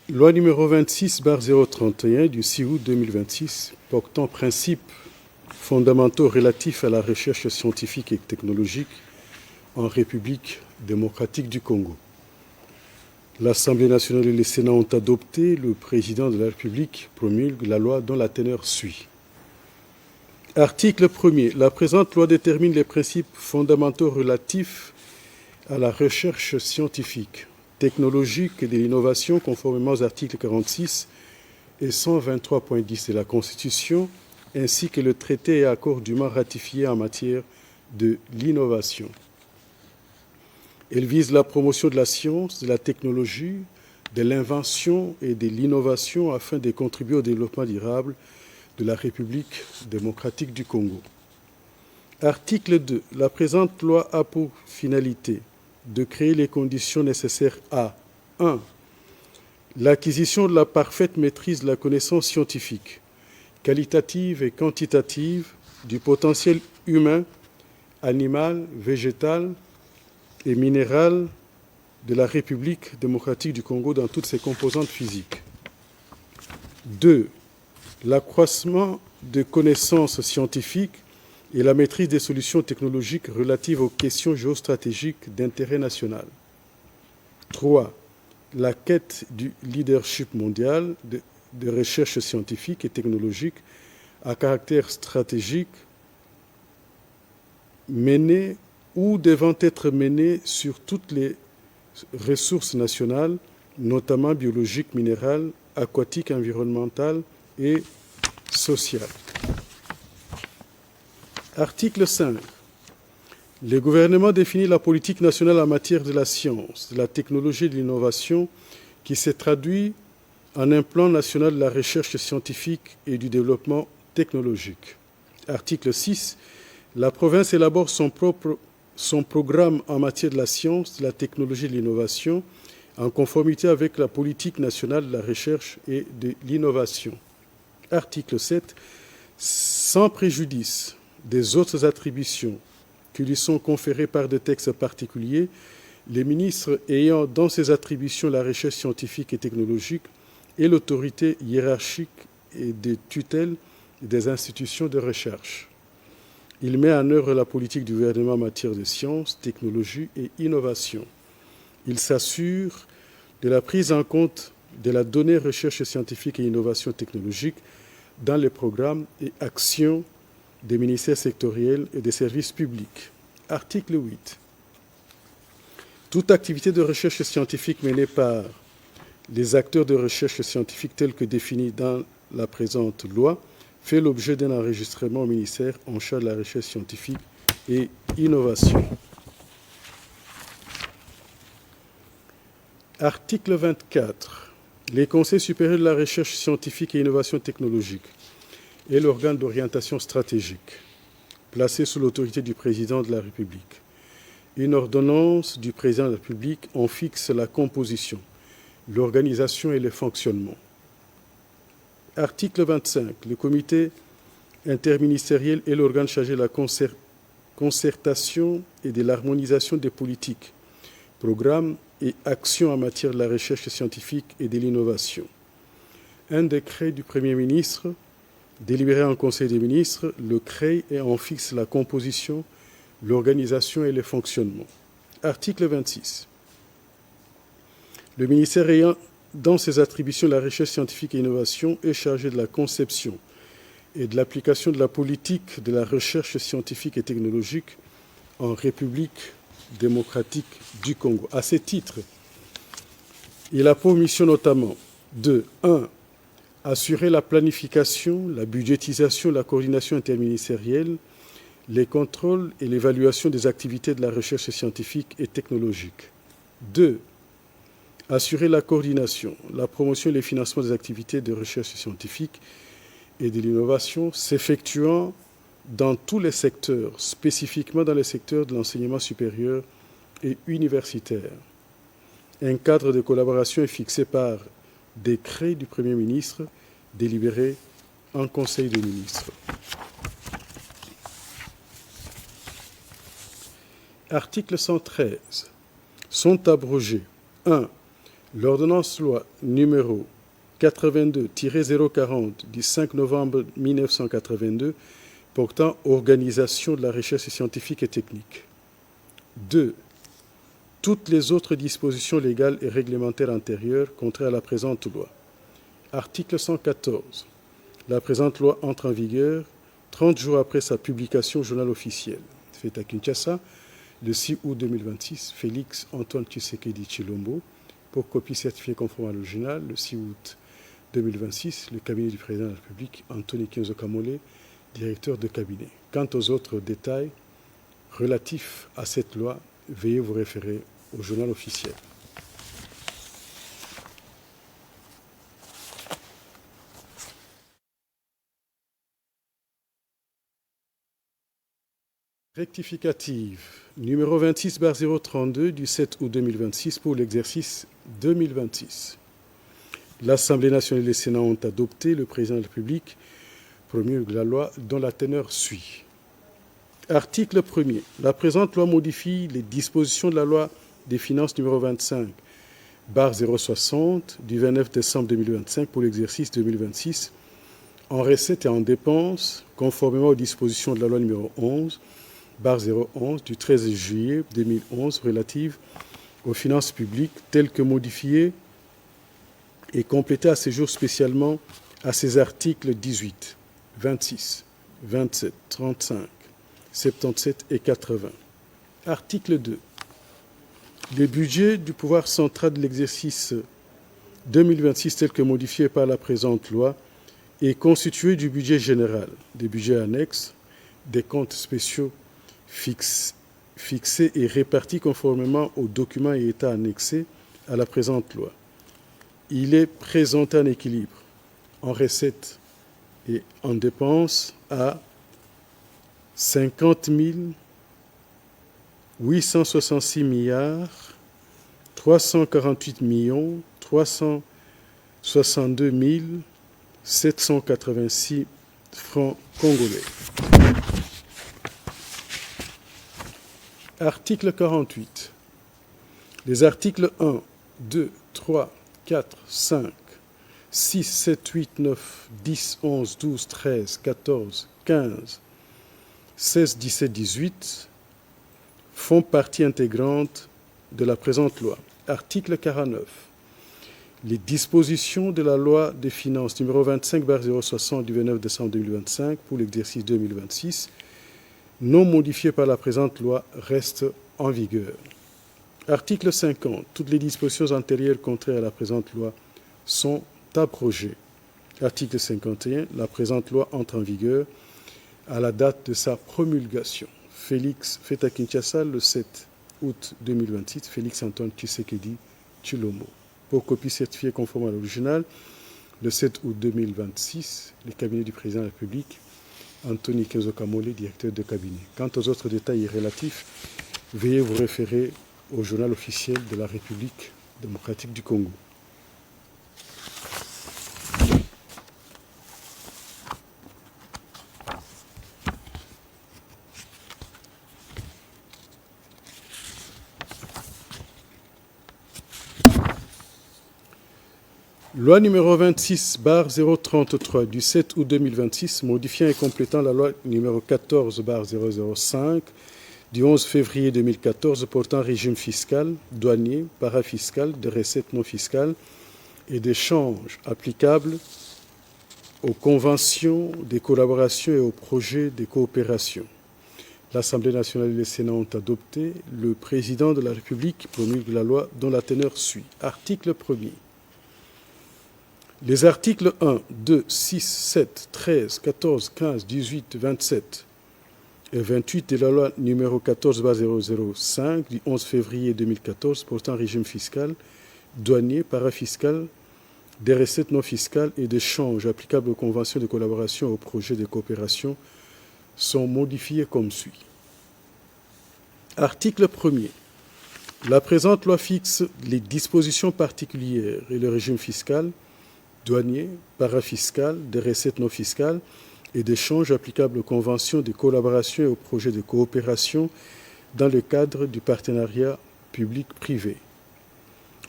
Loi numéro 26/031 du 6 août 2026 portant principes fondamentaux relatifs à la recherche scientifique et technologique en République démocratique du Congo. L'Assemblée nationale et le Sénat ont adopté, le président de la République promulgue la loi dont la teneur suit. Article 1er. La présente loi détermine les principes fondamentaux relatifs à la recherche scientifique, technologique et de l'innovation conformément aux articles 46 et 123.10 de la Constitution, ainsi que le traité et accord dûment ratifiés en matière de l'innovation. Elle vise la promotion de la science, de la technologie, de l'invention et de l'innovation afin de contribuer au développement durable de la République démocratique du Congo. Article 2. La présente loi a pour finalité de créer les conditions nécessaires à 1. L'acquisition de la parfaite maîtrise de la connaissance scientifique, qualitative et quantitative du potentiel humain, animal, végétal et minéral de la République démocratique du Congo dans toutes ses composantes physiques. 2. L'accroissement de connaissances scientifiques et la maîtrise des solutions technologiques relatives aux questions géostratégiques d'intérêt national. 3. La quête du leadership mondial de recherche scientifique et technologique à caractère stratégique menée ou devant être menée sur toutes les ressources nationales, notamment biologiques, minérales, aquatiques, environnementales et sociales. Article 5. Le gouvernement définit la politique nationale en matière de la science, de la technologie et de l'innovation qui se traduit en un plan national de la recherche scientifique et du développement technologique. Article 6. La province élabore son programme en matière de la science, de la technologie et de l'innovation en conformité avec la politique nationale de la recherche et de l'innovation. Article 7. Sans préjudice des autres attributions qui lui sont conférées par des textes particuliers, les ministres ayant dans ces attributions la recherche scientifique et technologique et l'autorité hiérarchique et de tutelle des institutions de recherche. Il met en œuvre la politique du gouvernement en matière de sciences, technologie et innovation. Il s'assure de la prise en compte de la donnée recherche scientifique et innovation technologique dans les programmes et actions des ministères sectoriels et des services publics. Article 8. Toute activité de recherche scientifique menée par les acteurs de recherche scientifique tels que définis dans la présente loi fait l'objet d'un enregistrement au ministère en charge de la recherche scientifique et innovation. Article 24. Les conseils supérieurs de la recherche scientifique et innovation technologique est l'organe d'orientation stratégique, placé sous l'autorité du président de la République. Une ordonnance du président de la République en fixe la composition, l'organisation et le fonctionnement. Article 25. Le comité interministériel est l'organe chargé de la concertation et de l'harmonisation des politiques, programmes et actions en matière de la recherche scientifique et de l'innovation. Un décret du Premier ministre délibéré en Conseil des ministres, le crée et en fixe la composition, l'organisation et le fonctionnement. Article 26. Le ministère ayant dans ses attributions la recherche scientifique et l'innovation est chargé de la conception et de l'application de la politique de la recherche scientifique et technologique en République démocratique du Congo. À ce titre, il a pour mission notamment de 1. Assurer la planification, la budgétisation, la coordination interministérielle, les contrôles et l'évaluation des activités de la recherche scientifique et technologique. 2. Assurer la coordination, la promotion et le financement des activités de recherche scientifique et de l'innovation s'effectuant dans tous les secteurs, spécifiquement dans les secteurs de l'enseignement supérieur et universitaire. Un cadre de collaboration est fixé par décret du Premier ministre délibéré en Conseil des ministres. Article 113. Sont abrogés 1. L'ordonnance loi numéro 82-040 du 5 novembre 1982 portant organisation de la recherche scientifique et technique. 2. Toutes les autres dispositions légales et réglementaires antérieures contraires à la présente loi. Article 114. La présente loi entre en vigueur 30 jours après sa publication au journal officiel. Fait à Kinshasa, le 6 août 2026, Félix Antoine Tshisekedi Tshilombo, pour copie certifiée conforme à l'original, le 6 août 2026, le cabinet du président de la République, Anthony Kenzo Kamole, directeur de cabinet. Quant aux autres détails relatifs à cette loi, veuillez vous référer au journal officiel. Rectificative numéro 26/032 du 7 août 2026 pour l'exercice 2026. L'Assemblée nationale et le Sénat ont adopté, le président de la République promulgue la loi dont la teneur suit. Article 1er. La présente loi modifie les dispositions de la loi des finances numéro 25/060 du 29 décembre 2025 pour l'exercice 2026 en recettes et en dépenses, conformément aux dispositions de la loi numéro 11/011 du 13 juillet 2011 relative aux finances publiques, telles que modifiées et complétées à ce jour spécialement à ses articles 18, 26, 27, 35, 77 et 80. Article 2. Le budget du pouvoir central de l'exercice 2026 tel que modifié par la présente loi est constitué du budget général, des budgets annexes, des comptes spéciaux fixés et répartis conformément aux documents et états annexés à la présente loi. Il est présenté en équilibre, en recettes et en dépenses à 50 866 milliards 348 millions 362 786 francs congolais. Article 48. Les articles 1, 2, 3, 4, 5, 6, 7, 8, 9, 10, 11, 12, 13, 14, 15, 16, 17, 18 font partie intégrante de la présente loi. Article 49. Les dispositions de la loi des finances numéro 25/060 du 29 décembre 2025 pour l'exercice 2026, non modifiées par la présente loi, restent en vigueur. Article 50. Toutes les dispositions antérieures contraires à la présente loi sont abrogées. Article 51. La présente loi entre en vigueur à la date de sa promulgation. Félix, fait à Kinshasa le 7 août 2026, Félix Antoine Tshisekedi Tshilombo. Pour copie certifiée conforme à l'original, le 7 août 2026, le cabinet du président de la République, Anthony Kenzo Kamole, directeur de cabinet. Quant aux autres détails relatifs, veuillez vous référer au journal officiel de la République démocratique du Congo. Loi numéro 26/033 du 7 août 2026, modifiant et complétant la loi numéro 14/005 du 11 février 2014 portant régime fiscal, douanier, parafiscal, de recettes non fiscales et d'échanges applicables aux conventions des collaborations et aux projets de coopération. L'Assemblée nationale et le Sénat ont adopté. Le président de la République promulgue la loi dont la teneur suit. Article 1er. Les articles 1, 2, 6, 7, 13, 14, 15, 18, 27 et 28 de la loi numéro 14/005 du 11 février 2014 portant régime fiscal, douanier, parafiscal, des recettes non fiscales et d'échanges applicables aux conventions de collaboration et aux projets de coopération sont modifiés comme suit. Article 1er. La présente loi fixe les dispositions particulières et le régime fiscal, douanier, parafiscal, des recettes non fiscales et d'échanges applicables aux conventions de collaboration et aux projets de coopération dans le cadre du partenariat public-privé.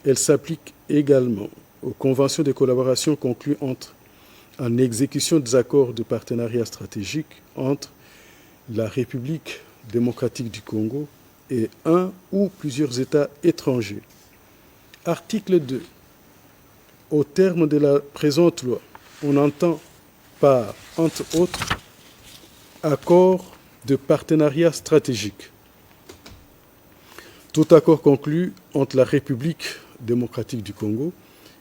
Elle s'applique également aux conventions de collaboration conclues en exécution des accords de partenariat stratégique entre la République démocratique du Congo et un ou plusieurs États étrangers. Article 2. Au terme de la présente loi, on entend par, entre autres, accord de partenariat stratégique. Tout accord conclu entre la République démocratique du Congo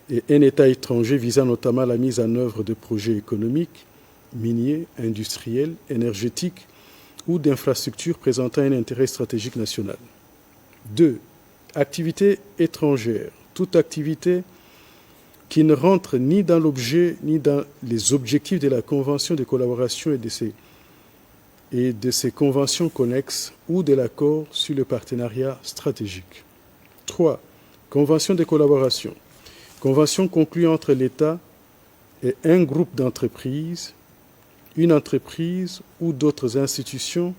et un État étranger visant notamment la mise en œuvre de projets économiques, miniers, industriels, énergétiques ou d'infrastructures présentant un intérêt stratégique national. 2. Activités étrangères. Toute activité qui ne rentre ni dans l'objet ni dans les objectifs de la Convention de collaboration et de ses conventions connexes ou de l'accord sur le partenariat stratégique. 3. Convention de collaboration. Convention conclue entre l'État et un groupe d'entreprises, une entreprise ou d'autres institutions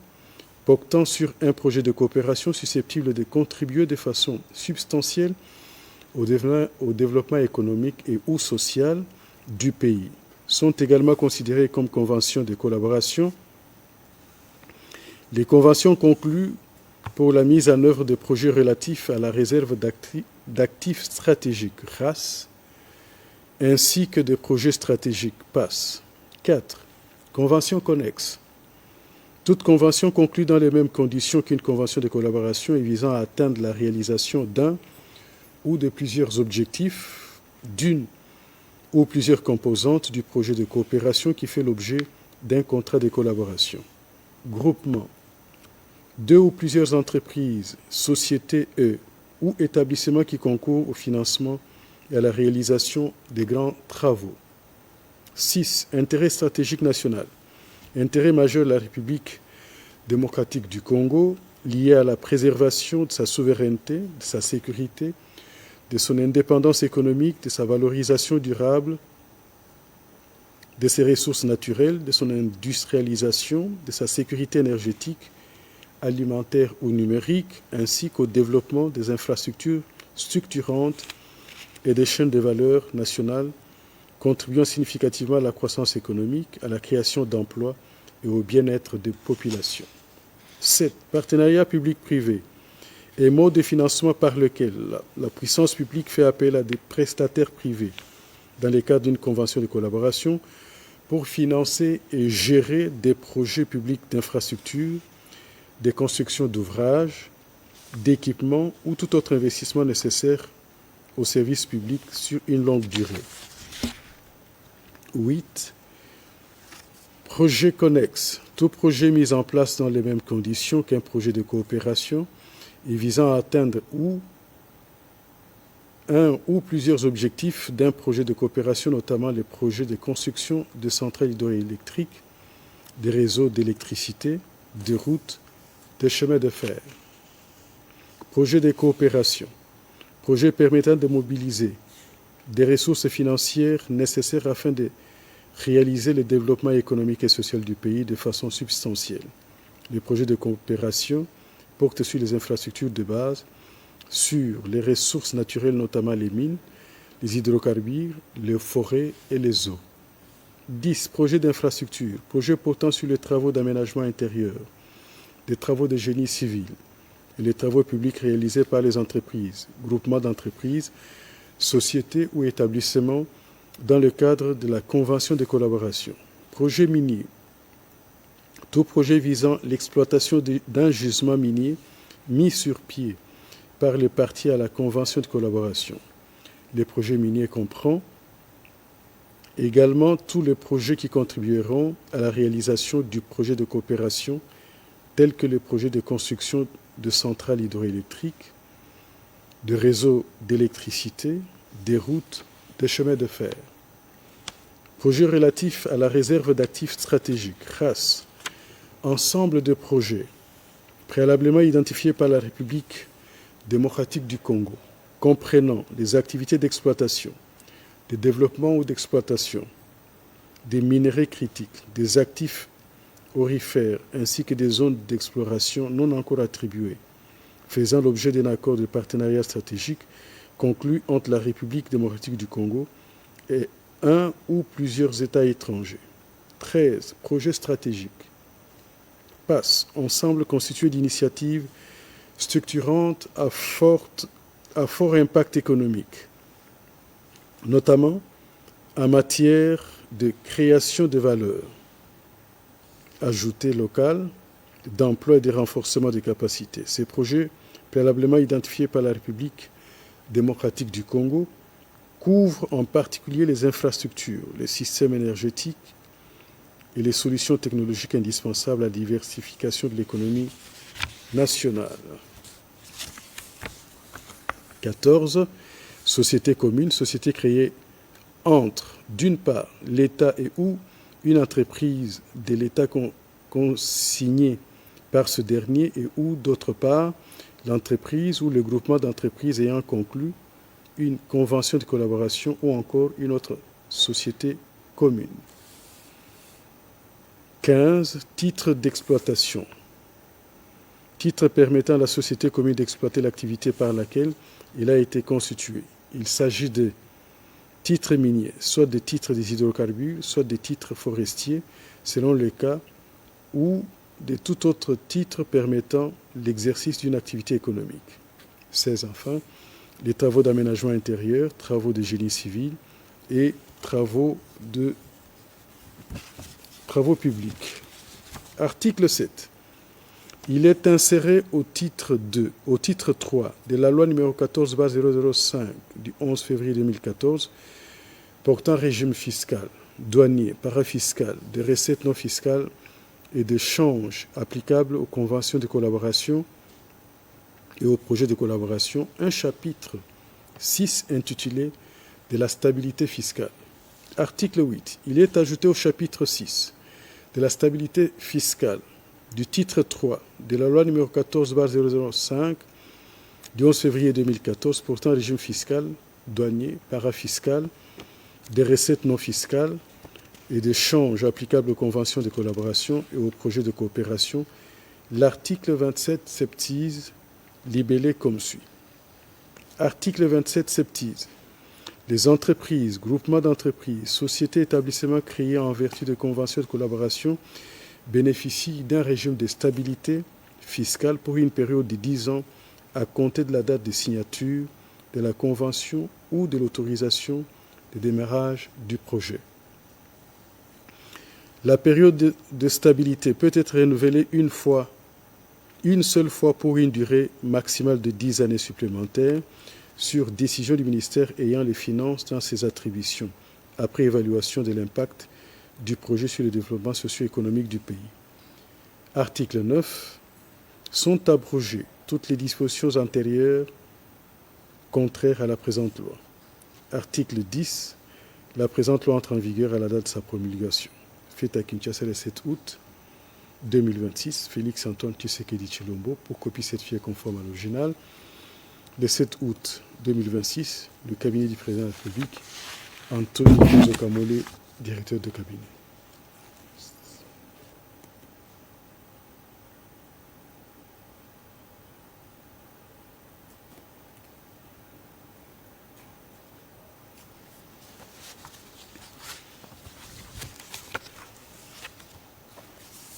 portant sur un projet de coopération susceptible de contribuer de façon substantielle au développement économique et ou social du pays. Sont également considérées comme conventions de collaboration les conventions conclues pour la mise en œuvre de projets relatifs à la réserve d'actifs stratégiques, RAS, ainsi que des projets stratégiques, PAS. 4. Convention connexe. Toute convention conclue dans les mêmes conditions qu'une convention de collaboration et visant à atteindre la réalisation d'un ou de plusieurs objectifs, d'une ou plusieurs composantes du projet de coopération qui fait l'objet d'un contrat de collaboration. Groupement. 2 ou plusieurs entreprises, sociétés ou établissements qui concourent au financement et à la réalisation des grands travaux. 6. Intérêt stratégique national. Intérêt majeur de la République démocratique du Congo lié à la préservation de sa souveraineté, de sa sécurité, de son indépendance économique, de sa valorisation durable, de ses ressources naturelles, de son industrialisation, de sa sécurité énergétique, alimentaire ou numérique, ainsi qu'au développement des infrastructures structurantes et des chaînes de valeur nationales, contribuant significativement à la croissance économique, à la création d'emplois et au bien-être des populations. 7. Partenariat public-privé est mode de financement par lequel la puissance publique fait appel à des prestataires privés dans le cadre d'une convention de collaboration pour financer et gérer des projets publics d'infrastructures, des constructions d'ouvrages, d'équipements ou tout autre investissement nécessaire au service public sur une longue durée. 8. Projet connexe. Tout projet mis en place dans les mêmes conditions qu'un projet de coopération et visant à atteindre un ou plusieurs objectifs d'un projet de coopération, notamment les projets de construction de centrales hydroélectriques, des réseaux d'électricité, de routes, de chemins de fer. Projet de coopération. Projet permettant de mobiliser des ressources financières nécessaires afin de réaliser le développement économique et social du pays de façon substantielle. Les projets de coopération portent sur les infrastructures de base, sur les ressources naturelles, notamment les mines, les hydrocarbures, les forêts et les eaux. 10. Projets d'infrastructure. Projets portant sur les travaux d'aménagement intérieur, des travaux de génie civil et les travaux publics réalisés par les entreprises, groupements d'entreprises, sociétés ou établissements dans le cadre de la convention de collaboration. Projet minier. Tout projet visant l'exploitation d'un gisement minier mis sur pied par les parties à la convention de collaboration. Les projets miniers comprennent également tous les projets qui contribueront à la réalisation du projet de coopération, tels que les projets de construction de centrales hydroélectriques, de réseaux d'électricité, des routes, des chemins de fer. Projets relatifs à la réserve d'actifs stratégiques, RAS. Ensemble de projets préalablement identifiés par la République démocratique du Congo, comprenant des activités d'exploitation, de développement ou d'exploitation, des minerais critiques, des actifs aurifères ainsi que des zones d'exploration non encore attribuées, faisant l'objet d'un accord de partenariat stratégique conclu entre la République démocratique du Congo et un ou plusieurs États étrangers. 13. Projet stratégique. PASS, ensemble constitué d'initiatives structurantes à fort impact économique, notamment en matière de création de valeur ajoutée locale, d'emploi et de renforcement des capacités. Ces projets, préalablement identifiés par la République démocratique du Congo, couvrent en particulier les infrastructures, les systèmes énergétiques et les solutions technologiques indispensables à la diversification de l'économie nationale. 14. Société commune, société créée entre, d'une part, l'État et ou une entreprise de l'État consignée par ce dernier et ou, d'autre part, l'entreprise ou le groupement d'entreprises ayant conclu une convention de collaboration ou encore une autre société commune. 15. Titre d'exploitation. Titre permettant à la société commune d'exploiter l'activité par laquelle il a été constitué. Il s'agit de titres miniers, soit des titres des hydrocarbures, soit des titres forestiers, selon le cas, ou de tout autre titre permettant l'exercice d'une activité économique. 16. Enfin, les travaux d'aménagement intérieur, travaux de génie civil et travaux publics. Article 7. Il est inséré au titre 2, au titre 3 de la loi numéro 14/005 du 11 février 2014 portant régime fiscal, douanier, parafiscal, de recettes non fiscales et de change applicables aux conventions de collaboration et aux projets de collaboration, un chapitre 6 intitulé « De la stabilité fiscale ». Article 8. Il est ajouté au chapitre 6 de la stabilité fiscale du titre 3 de la loi numéro 14/005 du 11 février 2014 portant régime fiscal, douanier, parafiscal, des recettes non fiscales et des changes applicables aux conventions de collaboration et aux projets de coopération, l'article 27 septies libellé comme suit. Article 27 septies. Les entreprises, groupements d'entreprises, sociétés, établissements créés en vertu de conventions de collaboration bénéficient d'un régime de stabilité fiscale pour une période de 10 ans à compter de la date de signature de la convention ou de l'autorisation de démarrage du projet. La période de stabilité peut être renouvelée une seule fois pour une durée maximale de 10 années supplémentaires sur décision du ministère ayant les finances dans ses attributions, après évaluation de l'impact du projet sur le développement socio-économique du pays. Article 9. Sont abrogées toutes les dispositions antérieures contraires à la présente loi. Article 10. La présente loi entre en vigueur à la date de sa promulgation. Fait à Kinshasa le 7 août 2026. Félix Antoine Tshisekedi Tshilombo pour copie certifiée conforme à l'original. Le 7 août 2026, le cabinet du président de la République, Anthony Kamole, directeur de cabinet.